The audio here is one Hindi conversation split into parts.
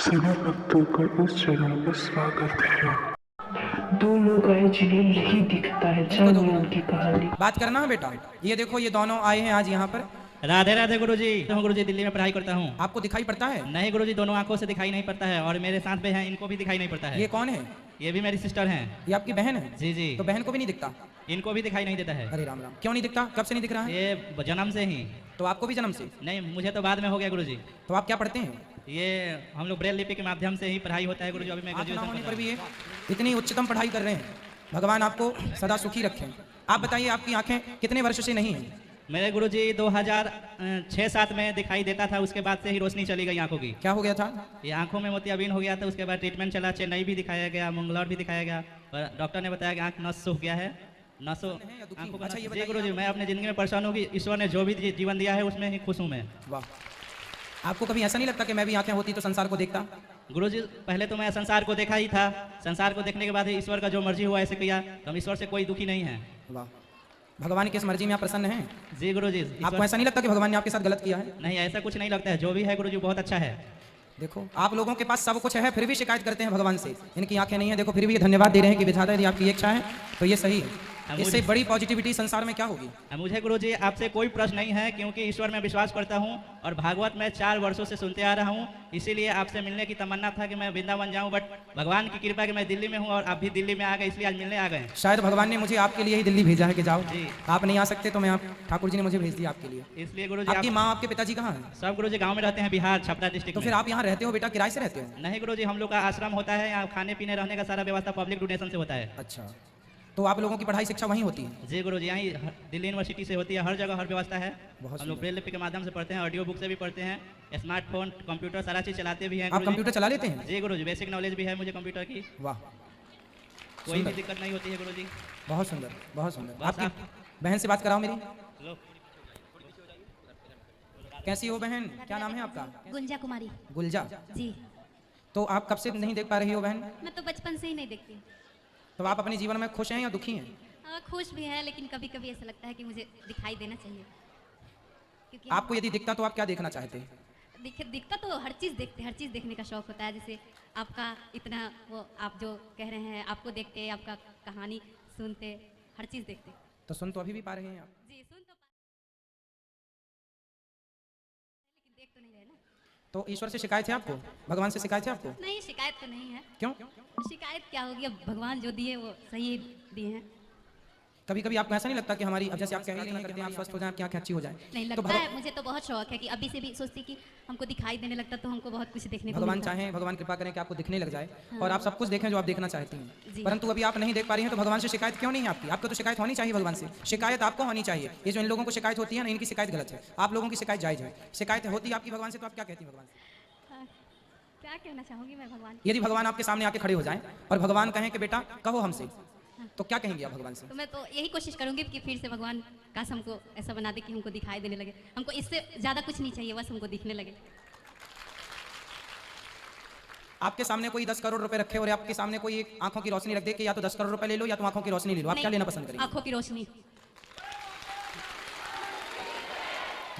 सभी भक्तों का इस चैनल पर स्वागत है। दो लोग आए जिन्हें नहीं दिखता है, जानिए उनकी कहानी। बात करना है बेटा। ये देखो, ये दोनों आए हैं आज यहाँ पर। राधे राधे गुरुजी। तो गुरुजी दिल्ली में पढ़ाई करता हूँ। आपको दिखाई पड़ता है? नहीं गुरुजी, दोनों आंखों से दिखाई नहीं पड़ता है, और मेरे साथ में हैं, इनको भी दिखाई नहीं पड़ता है। ये कौन है? ये भी मेरी सिस्टर हैं। ये आपकी बहन है? जी जी। तो बहन को भी नहीं दिखता? इनको भी दिखाई नहीं देता है। अरे राम राम, क्यों नहीं दिखता? कब से नहीं दिख रहा है? ये जन्म से ही। तो आपको भी जन्म से? नहीं, मुझे तो बाद में हो गया गुरुजी। तो आप क्या पढ़ते हैं? ये हम लोग ब्रेल लिपि के माध्यम से ही पढ़ाई होता है गुरुजी। अभी मैं आँख ना होने ग्रेजुएशन पर भी ये इतनी उच्चतम पढ़ाई कर रहे हैं। भगवान आपको सदा सुखी रखें। आप बताइए, आपकी आंखें कितने वर्ष से नहीं हैं? मेरे गुरुजी 2006-7 में दिखाई देता था, उसके बाद से ही रोशनी चली गई आंखों की। क्या हो गया था? ये आंखों में मोतियाबिंद हो गया था। उसके बाद ट्रीटमेंट चला, चेन्नई भी दिखाया गया, मंगलौर भी दिखाया गया, पर डॉक्टर ने बताया कि आंख नस सूख गया है। नसों आंखों का। अच्छा, ये जी बताइए गुरुजी, मैं अपने जिंदगी में परेशान हूँ कि ईश्वर ने जो भी जीवन दिया है उसमें ही खुश हूँ मैं। वाह। आपको कभी ऐसा नहीं लगता कि मैं भी आंखें होती तो संसार को देखता? गुरुजी, पहले तो मैं संसार को देखा ही था। संसार को देखने के बाद ही ईश्वर का जो मर्जी हुआ ऐसे किया, तो हम ईश्वर से कोई दुखी नहीं है। वाह। भगवान की इस मर्जी में आप प्रसन्न हैं? जी गुरुजी। आपको ऐसा नहीं लगता कि भगवान ने आपके साथ गलत किया है? नहीं, ऐसा कुछ नहीं लगता है, जो भी है गुरुजी बहुत अच्छा है। देखो, आप लोगों के पास सब कुछ है, फिर भी शिकायत करते हैं भगवान से। इनकी आंखें नहीं है, देखो फिर भी ये धन्यवाद दे रहे हैं कि विधाता यदि आपकी इच्छा है तो ये सही है। इससे बड़ी पॉजिटिविटी संसार में क्या होगी? मुझे गुरुजी आपसे कोई प्रश्न नहीं है, क्योंकि ईश्वर में विश्वास करता हूँ और भागवत में 4 वर्षों से सुनते आ रहा हूँ। इसीलिए आपसे मिलने की तमन्ना था कि मैं वृंदावन जाऊँ, बट भगवान की कृपा कि मैं दिल्ली में हूँ और आप भी दिल्ली में आ गए, इसलिए आज मिलने आ गए। शायद भगवान ने मुझे आपके लिए ही दिल्ली भेजा है कि जाओ। जी। आप नहीं आ सकते तो मैं आप ठाकुर जी ने मुझे भेज दिया आपके लिए। इसलिए गुरुजी आपकी माँ, आपके पिताजी कहाँ हैं? सब गुरुजी गाँव में रहते हैं, बिहार छपरा डिस्ट्रिक्ट तो में। फिर आप यहाँ रहते हो बेटा, किराए से रहते हो? नहीं गुरुजी, हम लोग का आश्रम होता है, यहाँ खाने पीने रहने का सारा व्यवस्था पब्लिक डोनेशन से होता है। अच्छा, तो आप लोगों की पढ़ाई शिक्षा वहीं होती है? जी गुरुजी, यहीं दिल्ली यूनिवर्सिटी से होती है, हर जगह हर व्यवस्था है। बहुत हम लोग ब्रेल लिपि के माध्यम से पढ़ते हैं, ऑडियो बुक से भी पढ़ते हैं, स्मार्टफोन, कंप्यूटर, सारा चीज़ चलाते भी हैं। आप कंप्यूटर चला लेते हैं? जी गुरुजी, बेसिक नॉलेज भी है मुझे कंप्यूटर की। वाह, कोई भी दिक्कत नहीं होती है गुरुजी। बहुत सुंदर, बहुत सुंदर। बस आपकी बहन से बात कराओ मेरी। लो। कैसी हो बहन? क्या नाम है आपका? गुंजा कुमारी। गुलजा। जी। तो आप कब से नहीं देख पा रही हो बहन? मैं तो बचपन से ही नहीं देखती। तो आप अपने जीवन में खुश हैं या दुखी हैं? खुश भी है, लेकिन कभी कभी ऐसा लगता है कि मुझे दिखाई देना चाहिए, क्योंकि आपको यदि दिखता तो आप क्या देखना चाहते हैं? दिखता तो हर चीज़ देखते, हर चीज़ देखने का शौक होता है। जैसे आपका इतना वो, आप जो कह रहे हैं, आपको देखते, आपका कहानी सुनते, हर चीज़ देखते। तो सुन तो अभी भी पा रहे हैं आप? जी, सुन तो लेकिन देख तो नहीं रहे ना। तो ईश्वर से शिकायत है आपको? भगवान से शिकायत है आपको? नहीं, शिकायत तो नहीं है। क्यों? शिकायत क्या होगी, अब भगवान जो दिए वो सही दिए हैं। कभी कभी आपको ऐसा नहीं लगता कि हमारी, अब जैसे आप कह रही हैं करते हैं, आप स्वस्थ हो जाए, आपकी आंखें अच्छी हो जाए? नहीं तो लगता है, मुझे तो बहुत शौक है कि अभी से भी सोचती कि हमको दिखाई देने लगता तो हमको बहुत कुछ देखने को भगवान मिलता। चाहें, भगवान कृपा करें कि आपको दिखने लग जाए हाँ। और आप सब कुछ देखें जो आप देखना चाहती हैं, जी। परंतु अभी आप नहीं देख पा रही हैं। तो भगवान से शिकायत क्यों नहीं है आपकी? आपको तो शिकायत होनी चाहिए भगवान से। शिकायत आपको होनी चाहिए। ये जो इन लोगों को शिकायत होती है ना, इनकी शिकायत गलत है। आप लोगों की शिकायत जायज है। शिकायत होती है आपकी भगवान से, तो आप क्या कहती हैं भगवान से? क्या कहना चाहूँगी मैं भगवान? यदि भगवान आपके सामने आके खड़े हो जाएं और भगवान कहें कि बेटा कहो हमसे, तो क्या कहेंगे आप भगवान से? तो मैं तो यही कोशिश करूंगी कि फिर से भगवान काश हमको ऐसा बना दे कि हमको दिखाई देने लगे। हमको इससे ज़्यादा कुछ नहीं चाहिए, बस हमको दिखने लगे। आपके सामने कोई 10 करोड़ रुपए रखे और आपके सामने कोई एक आंखों की रोशनी रख दे कि या तो 10 करोड़ रुपए ले लो या तो आंखों की रोशनी ले लो, आप क्या लेना पसंद करेंगे? आंखों की रोशनी।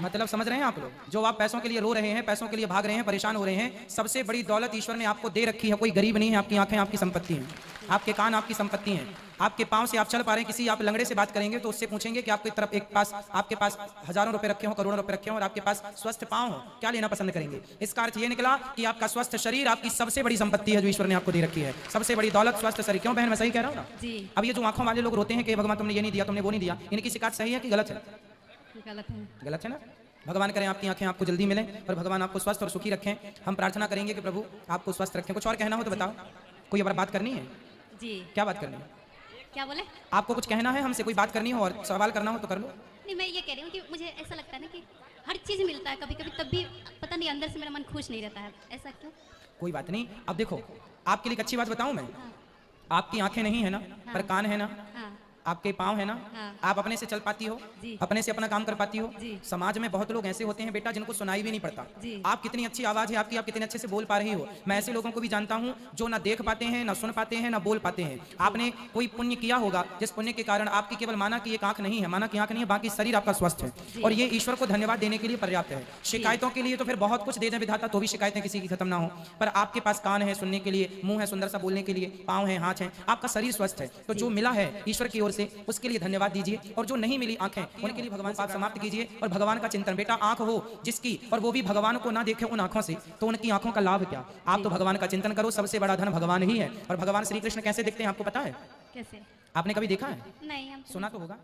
मतलब समझ रहे हैं आप लोग? जो आप पैसों के लिए रो रहे हैं, पैसों के लिए भाग रहे हैं, परेशान हो रहे हैं, सबसे बड़ी दौलत ईश्वर ने आपको दे रखी है। कोई गरीब नहीं है। आपकी आंखें आपकी संपत्ति हैं, आपके कान आपकी संपत्ति हैं, आपके पांव से आप चल पा रहे हैं। किसी आप लंगड़े से बात करेंगे तो उससे पूछेंगे कि आपकी तरफ एक पास, आपके पास हजारों रुपए रखे हो, करोड़ों रुपए रखे हो और आपके पास स्वस्थ पांव हो, क्या लेना पसंद करेंगे? इसका अर्थ ये निकला कि आपका स्वस्थ शरीर आपकी सबसे बड़ी संपत्ति है जो ईश्वर ने आपको दे रखी है। सबसे बड़ी दौलत स्वस्थ शरीर। क्यों बहन, मैं सही कह रहा हूँ ना? जी। अब ये जो आंखों वाले लोग रोते हैं कि भगवान तुमने ये नहीं दिया, तुमने वो नहीं दिया, इनकी शिकायत सही है कि गलत है? गलत है। गलत है ना? भगवान करें आपकी आंखें आपको जल्दी मिलें और भगवान आपको स्वस्थ और सुखी रखें। हम प्रार्थना करेंगे कि प्रभु आपको स्वस्थ रखें। कुछ और कहना हो तो बताओ। कोई और बात करनी है? जी। क्या बात करनी है? क्या बोले? आपको कुछ कहना है हमसे? कोई बात करनी हो और सवाल करना हो तो कर लो। नहीं, मैं ये कह रही हूँ कि मुझे ऐसा लगता है ना कि हर चीज़ मिलता है, कभी कभी तब भी पता नहीं अंदर से मेरा मन खुश नहीं रहता है। ऐसा क्यों? कोई बात नहीं। अब देखो, आपके लिए एक अच्छी बात बताऊं मैं। हाँ। आपकी आंखें नहीं है ना, पर कान है ना, हाँ। आपके पाँव है ना, हाँ। आप अपने से चल पाती हो, जी। अपने से अपना काम कर पाती हो। जी। समाज में बहुत लोग ऐसे होते हैं बेटा जिनको सुनाई भी नहीं पड़ता। जी। आप कितनी अच्छी आवाज है आपकी, आप कितने अच्छे से बोल पा रही हो। मैं ऐसे लोगों को भी जानता हूँ जो ना देख पाते हैं, ना सुन पाते हैं, ना बोल पाते हैं। आपने कोई पुण्य किया होगा जिस पुण्य के कारण आपकी केवल माना कि एक आंख नहीं है, माना कि आंख नहीं है, बाकी शरीर आपका स्वस्थ है, और ये ईश्वर को धन्यवाद देने के लिए पर्याप्त है। शिकायतों के लिए तो फिर बहुत कुछ दे दें विधाता तो भी शिकायतें किसी की खत्म ना हो, पर आपके पास कान है सुनने के लिए, मुंह है सुंदर सा बोलने के लिए, पाँव है, हाथ है, आपका शरीर स्वस्थ है। तो जो मिला है ईश्वर की ओर से उसके लिए धन्यवाद दीजिए, और जो नहीं मिली आंखें उनके लिए भगवान से आप समाप्त कीजिए। और भगवान का चिंतन, बेटा आंख हो जिसकी और वो भी भगवान को ना देखे उन आंखों से, तो उनकी आंखों का लाभ क्या। आप तो भगवान का चिंतन करो, सबसे बड़ा धन भगवान ही है। और भगवान श्री कृष्ण कैसे दिखते हैं आपको पता है? कैसे? आपने कभी देखा है? नहीं, हम सुना तो होगा।